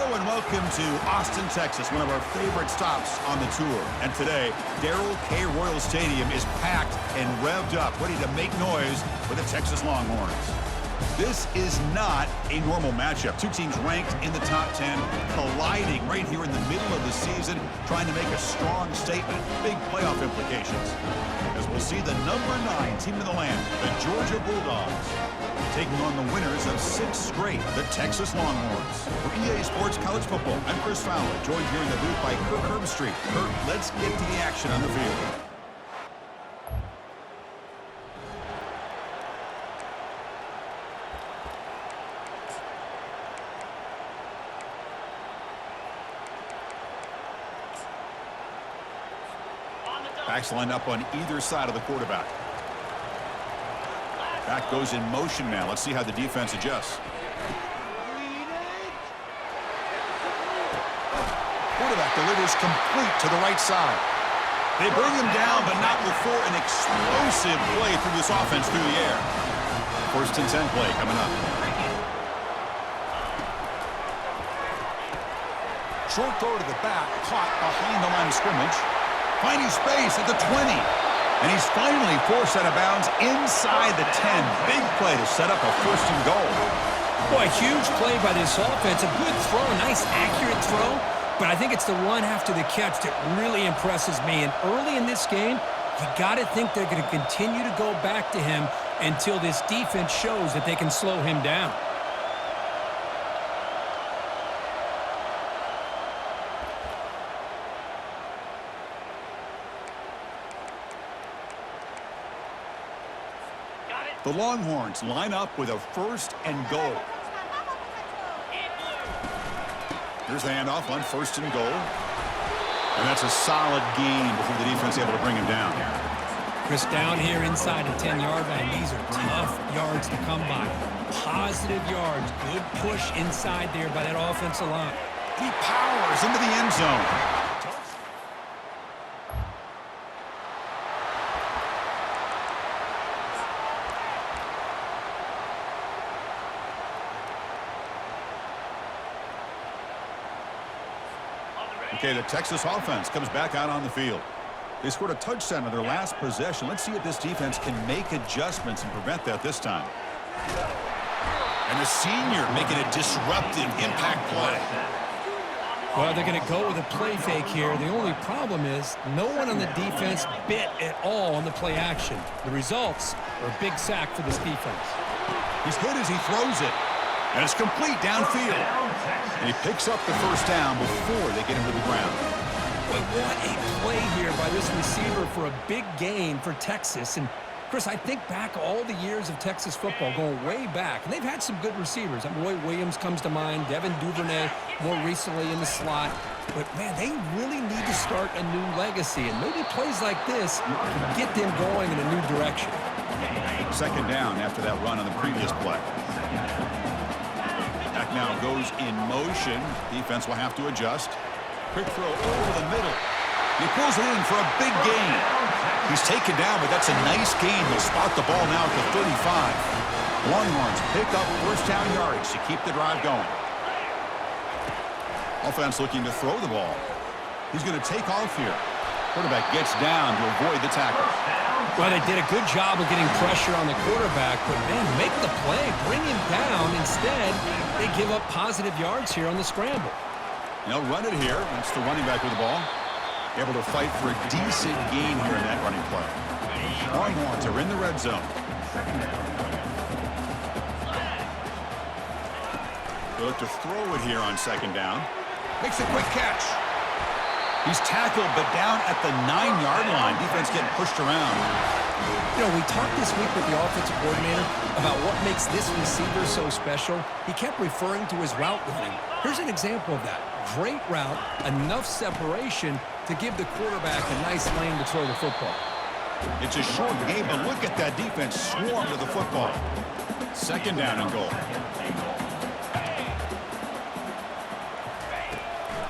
Hello and welcome to Austin, Texas, one of our favorite stops on the tour. And today, Darrell K. Royal Stadium is packed and revved up, ready to make noise with the Texas Longhorns. This is not a normal matchup. Two teams ranked in the top 10, colliding right here in the middle of the season, trying to make a strong statement, big playoff implications. As we'll see the number 9 team in the land, the Georgia Bulldogs, taking on the winners of 6 straight, the Texas Longhorns. For EA Sports College Football, I'm Chris Fowler, joined here in the booth by Kirk Herbstreit. Kirk, let's get to the action on the field. Backs lined up on either side of the quarterback. Back goes in motion now. Let's see how the defense adjusts. Quarterback delivers complete to the right side. They bring him down, but not before an explosive play through this offense through the air. First and 10 play coming up. Short throw to the back, caught behind the line of scrimmage. Finding space at the 20. And he's finally forced out of bounds inside the 10. Big play to set up a first and goal. Boy, huge play by this offense. A good throw, a nice accurate throw. But I think it's the run after the catch that really impresses me. And early in this game, you got to think they're going to continue to go back to him until this defense shows that they can slow him down. The Longhorns line up with a first and goal. Here's the handoff on first and goal. And that's a solid gain before the defense is able to bring him down. Chris, down here inside the 10-yard line, these are tough yards to come by. Positive yards, good push inside there by that offensive line. He powers into the end zone. Okay, the Texas offense comes back out on the field. They scored a touchdown on their last possession. Let's see if this defense can make adjustments and prevent that this time. And the senior making a disruptive impact play. Well, they're going to go with a play fake here. The only problem is no one on the defense bit at all on the play action. The results are a big sack for this defense. He's hit as he throws it. And it's complete downfield. And he picks up the first down before they get him to the ground. But what a play here by this receiver for a big gain for Texas. And, Chris, I think back all the years of Texas football, going way back. And they've had some good receivers. Roy Williams comes to mind, Devin Duvernay more recently in the slot. But, man, they really need to start a new legacy. And maybe plays like this can get them going in a new direction. Second down after that run on the previous play. Back now goes in motion. Defense will have to adjust. Quick throw over the middle. He pulls it in for a big gain. He's taken down, but that's a nice gain. They'll spot the ball now at the 35. Longhorns pick up first down yardage to keep the drive going. Offense looking to throw the ball. He's going to take off here. Quarterback gets down to avoid the tackle. Well, they did a good job of getting pressure on the quarterback, but, man, make the play. Bring him down. Instead, they give up positive yards here on the scramble. They'll run it here. That's the running back with the ball. Able to fight for a decent gain here in that running play. Longhorns are in the red zone. They look to throw it here on second down. Makes a quick catch. He's tackled, but down at the 9-yard line. Defense getting pushed around. You know, we talked this week with the offensive coordinator about what makes this receiver so special. He kept referring to his route running. Here's an example of that. Great route, enough separation to give the quarterback a nice lane to throw the football. It's a short game, but look at that defense swarm to the football. Second down and goal.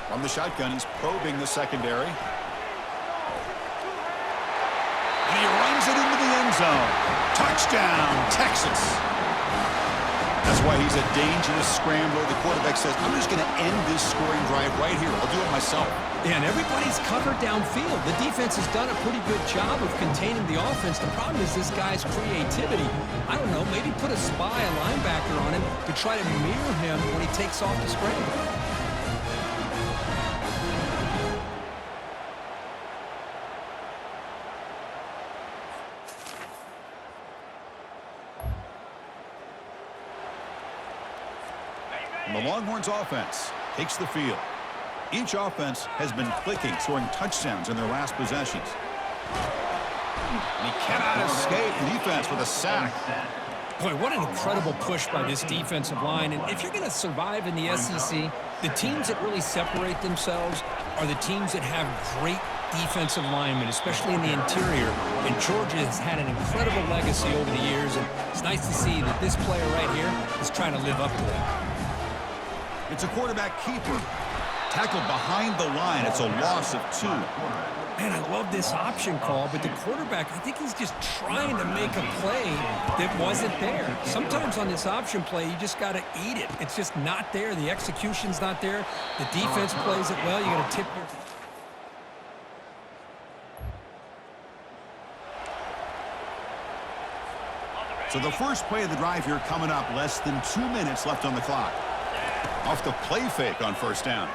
From the shotgun, he's probing the secondary. And he runs it into the end zone. Touchdown, Texas. That's why he's a dangerous scrambler. The quarterback says, I'm just going to end this scoring drive right here. I'll do it myself. Yeah, and everybody's covered downfield. The defense has done a pretty good job of containing the offense. The problem is this guy's creativity. I don't know, maybe put a spy, a linebacker on him to try to mirror him when he takes off the scramble. And the Longhorns offense takes the field. Each offense has been clicking, scoring touchdowns in their last possessions. And he cannot escape the defense with a sack. Boy, what an incredible push by this defensive line. And if you're going to survive in the SEC, the teams that really separate themselves are the teams that have great defensive linemen, especially in the interior. And Georgia has had an incredible legacy over the years, and it's nice to see that this player right here is trying to live up to that. It's a quarterback keeper. Tackled behind the line. It's a loss of 2. Man, I love this option call, but the quarterback, I think he's just trying to make a play that wasn't there. Sometimes on this option play, you just got to eat it. It's just not there. The execution's not there. The defense plays it well. You got to tip your... So the first play of the drive here coming up. Less than 2 minutes left on the clock. Off the play fake on first down.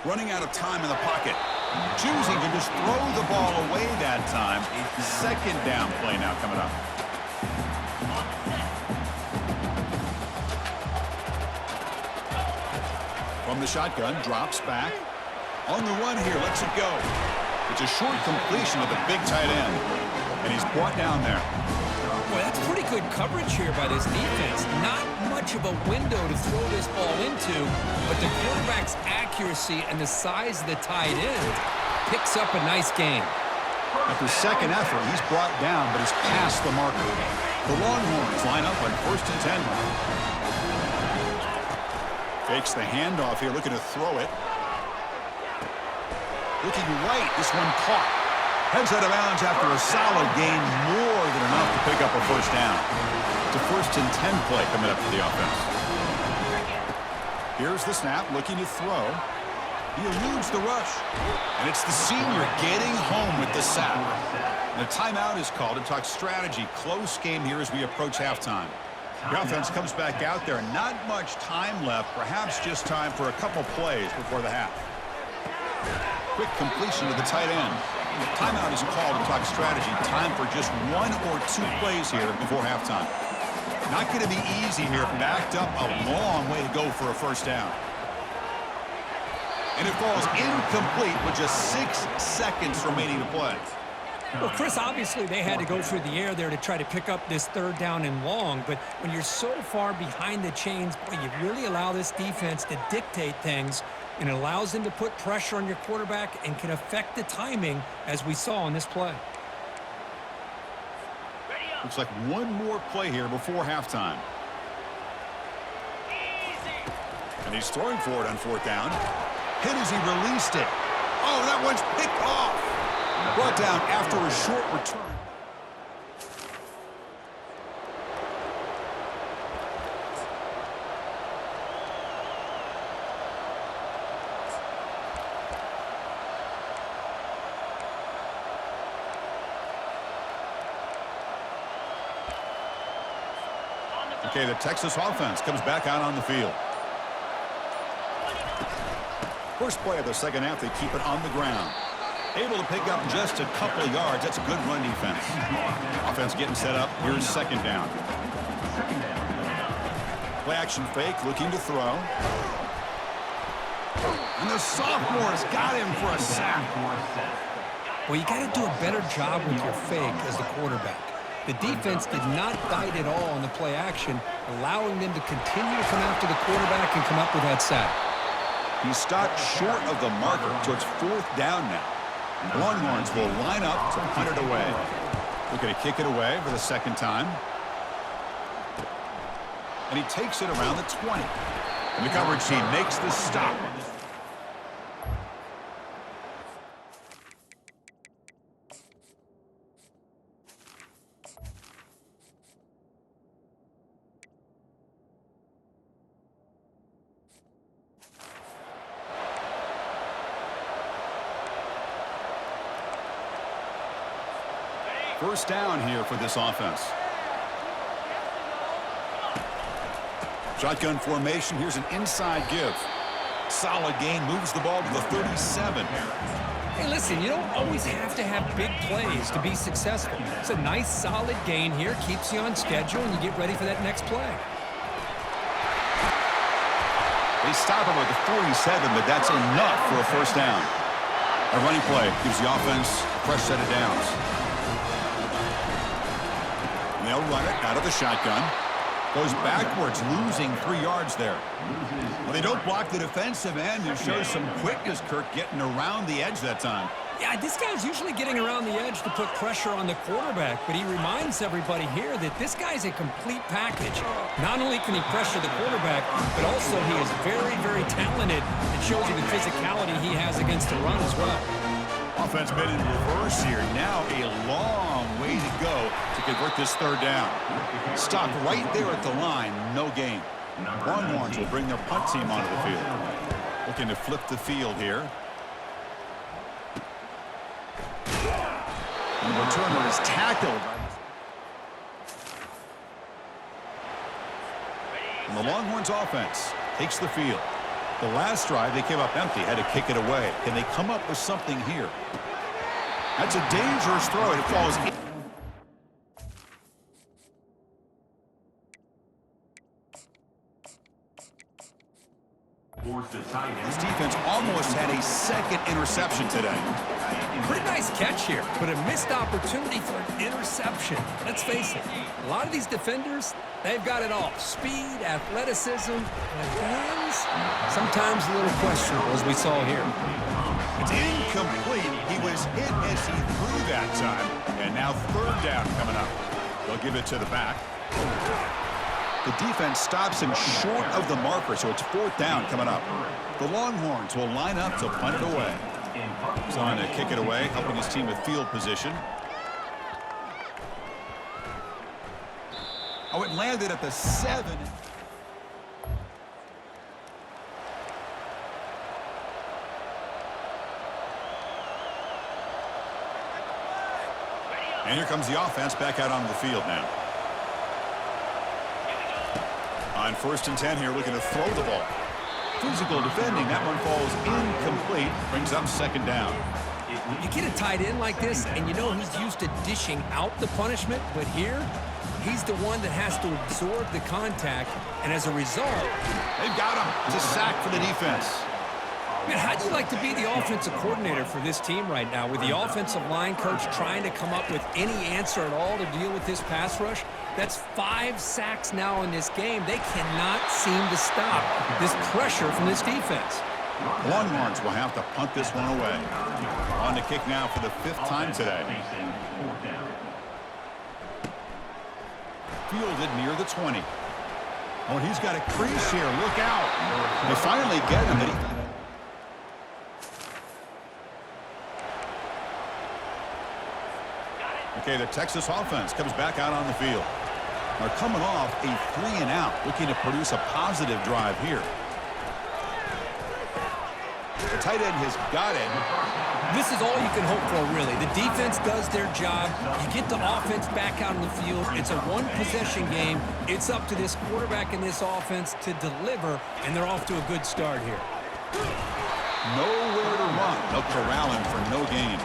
Running out of time in the pocket. Choosing to just throw the ball away that time. Second down play now coming up. From the shotgun, drops back. On the run here, lets it go. It's a short completion of the big tight end. And he's brought down there. Boy, that's pretty good coverage here by this defense. Not much of a window to throw this ball into, but the quarterback's accuracy and the size of the tight end picks up a nice gain. After second effort, he's brought down, but he's past the marker. The Longhorns line up on 1st and 10. Fakes the handoff here, looking to throw it. Looking right, this one caught. Heads out of bounds after a solid gain, more than enough to pick up a first down. It's a 1st and 10 play coming up for the offense. Here's the snap, looking to throw. He eludes the rush. And it's the senior getting home with the sack. And a timeout is called to talk strategy. Close game here as we approach halftime. The offense comes back out there. Not much time left. Perhaps just time for a couple plays before the half. Quick completion to the tight end. Timeout is called to talk strategy. Time for just 1 or 2 plays here before halftime. Not going to be easy here. Backed up a long way to go for a first down. And it falls incomplete with just 6 seconds remaining to play. Well, Chris, obviously they had to go through the air there to try to pick up this 3rd down and long, but when you're so far behind the chains, boy, you really allow this defense to dictate things, and it allows them to put pressure on your quarterback and can affect the timing, as we saw on this play. Looks like one more play here before halftime. And he's throwing for it on 4th down. Hit as he released it. Oh, that one's picked off. Brought down after a short return. Okay, the Texas offense comes back out on the field. First play of the second half, they keep it on the ground. Able to pick up just a couple of yards. That's a good run defense. Offense getting set up. Here's second down. Play action fake, looking to throw. And the sophomore's got him for a sack. Well, you got to do a better job with your fake as the quarterback. The defense did not bite at all on the play action, allowing them to continue to come after the quarterback and come up with that sack. He stopped short of the marker towards 4th down now. The Longhorns will line up to punt it away. Looking to kick it away for the second time. And he takes it around the 20. And the coverage team makes the stop. First down here for this offense. Shotgun formation. Here's an inside give. Solid gain. Moves the ball to the 37. Hey, listen, you don't always have to have big plays to be successful. It's a nice, solid gain here. Keeps you on schedule, and you get ready for that next play. They stop him at the 47, but that's enough for a first down. A running play gives the offense a fresh set of downs. And they'll run it out of the shotgun. Goes backwards, losing 3 yards there. Well, they don't block the defensive end and shows some quickness, Kirk, getting around the edge that time. Yeah, this guy's usually getting around the edge to put pressure on the quarterback, but he reminds everybody here that this guy's a complete package. Not only can he pressure the quarterback, but also he is very, very talented. It shows you the physicality he has against the run as well. Offense made in reverse here. Now a long way to go to convert this third down. Stop right there at the line. No gain. Longhorns will bring their punt team onto the field. Looking to flip the field here. And the returner is tackled. And the Longhorns offense takes the field. The last drive, they came up empty, had to kick it away. Can they come up with something here? That's a dangerous throw. It falls in. This defense almost had a second interception today. Pretty nice catch here, but a missed opportunity for an interception. Let's face it, a lot of these defenders, they've got it all. Speed, athleticism, and hands, sometimes a little questionable, as we saw here. It's incomplete. He was hit as he threw that time. And now third down coming up. They'll give it to the back. The defense stops him short of the marker, so it's fourth down coming up. The Longhorns will line up to punt it away. He's on to kick it away, helping his team with field position. Oh, it landed at the 7. And here comes the offense back out onto the field now. On 1st and 10 here, looking to throw the ball. Physical defending. That one falls incomplete. Brings up second down. You get a tight end like this, and you know he's used to dishing out the punishment, but here, he's the one that has to absorb the contact, and as a result... They've got him. It's a sack for the defense. Man, how'd you like to be the offensive coordinator for this team right now, with the offensive line coach trying to come up with any answer at all to deal with this pass rush? That's 5 sacks now in this game. They cannot seem to stop this pressure from this defense. Longhorns will have to punt this one away. On the kick now for the 5th time today. Fielded near the 20. Oh, he's got a crease here. Look out. They finally get him, but he... Okay, the Texas offense comes back out on the field. They're coming off a 3-and-out, looking to produce a positive drive here. The tight end has got it. This is all you can hope for, really. The defense does their job. You get the offense back out on the field. It's a one-possession game. It's up to this quarterback and this offense to deliver, and they're off to a good start here. Nowhere to run. They'll corral him for no gain.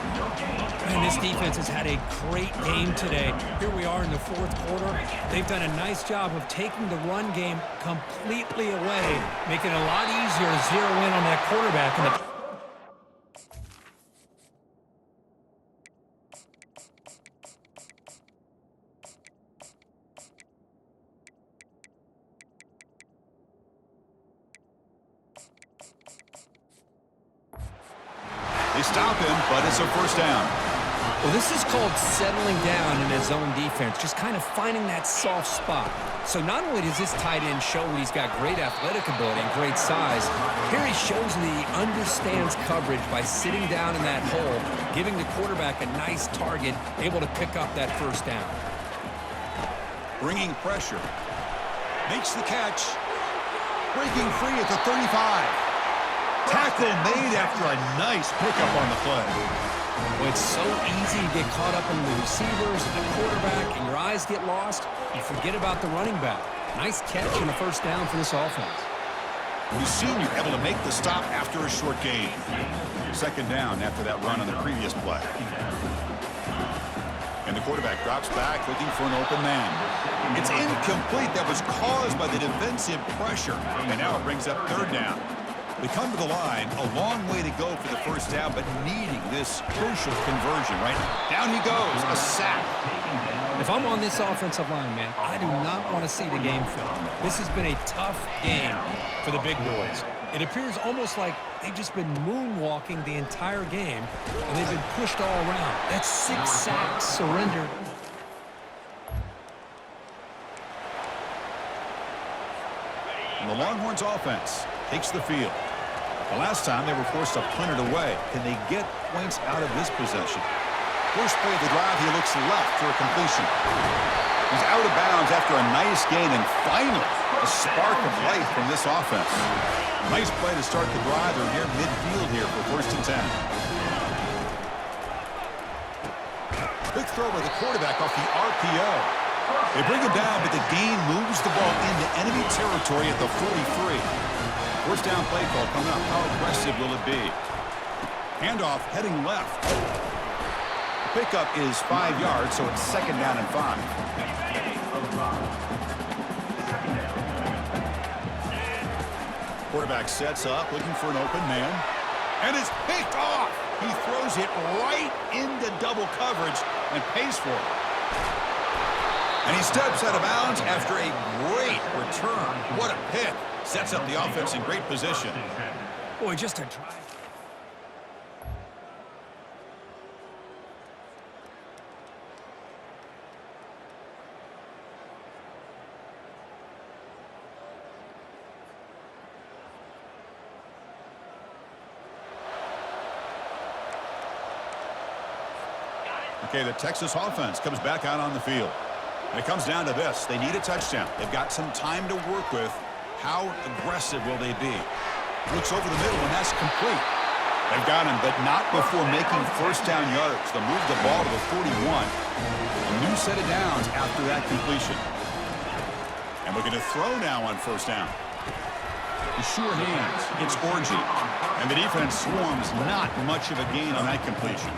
And this defense has had a great game today. Here we are in the 4th quarter. They've done a nice job of taking the run game completely away, making it a lot easier to zero in on that quarterback. And They stop him, but it's a first down. Well, this is called settling down in his zone defense, just kind of finding that soft spot. So not only does this tight end show he's got great athletic ability and great size, here he shows that he understands coverage by sitting down in that hole, giving the quarterback a nice target, able to pick up that first down. Bringing pressure. Makes the catch. Breaking free at the 35. Tackle made after a nice pickup on the play. Well, it's so easy to get caught up in the receivers and the quarterback, and your eyes get lost. You forget about the running back. Nice catch and a first down for this offense. The senior able to make the stop after a short gain. Second down after that run on the previous play. And the quarterback drops back looking for an open man. It's incomplete. That was caused by the defensive pressure. And now it brings up third down. They come to the line, a long way to go for the first down, but needing this crucial conversion, right? Down he goes, a sack. If I'm on this offensive line, man, I do not want to see the game film. This has been a tough game for the big boys. It appears almost like they've just been moonwalking the entire game, and they've been pushed all around. That's 6 sacks surrendered. And the Longhorns offense takes the field. The last time they were forced to punt it away. Can they get points out of this possession? First play of the drive, he looks left for a completion. He's out of bounds after a nice gain, and finally, a spark of life from this offense. Nice play to start the drive. They're near midfield here for first and 10. Quick throw by the quarterback off the RPO. They bring him down, but the gain moves the ball into enemy territory at the 43. First down play call coming up. How aggressive will it be? Handoff heading left. Pickup is 5 yards, so it's second down and 5. Quarterback sets up, looking for an open man. And it's picked off. He throws it right into double coverage and pays for it. And he steps out of bounds after a great return. What a pick. Sets up the offense in great position. Boy, just a drive. Okay, the Texas offense comes back out on the field. And it comes down to this. They need a touchdown. They've got some time to work with. How aggressive will they be? Looks over the middle, and that's complete. They've got him, but not before making first down yards. They'll move the ball to the 41. A new set of downs after that completion. And we're going to throw now on first down. The sure hands. It's Orji. And the defense swarms not much of a gain on that completion.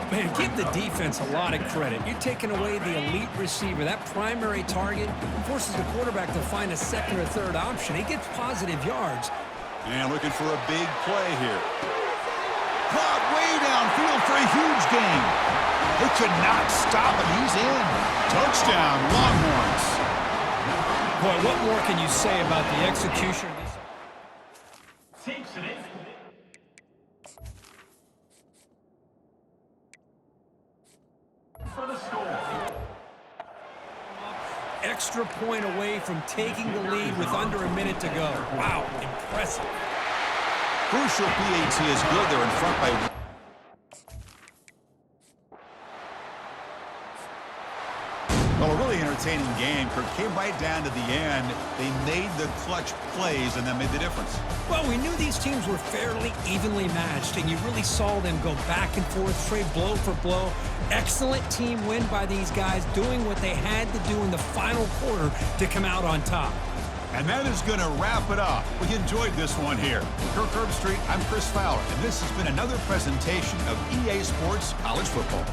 Man, give the defense a lot of credit. You're taking away the elite receiver. That primary target forces the quarterback to find a second or third option. He gets positive yards. And looking for a big play here. Caught way downfield for a huge gain. They could not stop him. He's in. Touchdown, Longhorns. Boy, what more can you say about the execution of this? Takes it in. For the score. Extra point away from taking the lead with under a minute to go. Wow, impressive. Crucial PAT is good. They're in front by... Well, a really entertaining game. Kirk came right down to the end. They made the clutch plays, and that made the difference. Well, we knew these teams were fairly evenly matched, and you really saw them go back and forth, trade blow for blow. Excellent team win by these guys, doing what they had to do in the final quarter to come out on top. And that is going to wrap it up. We enjoyed this one here. For Kirk Herbstreit, I'm Chris Fowler, and this has been another presentation of EA Sports College Football.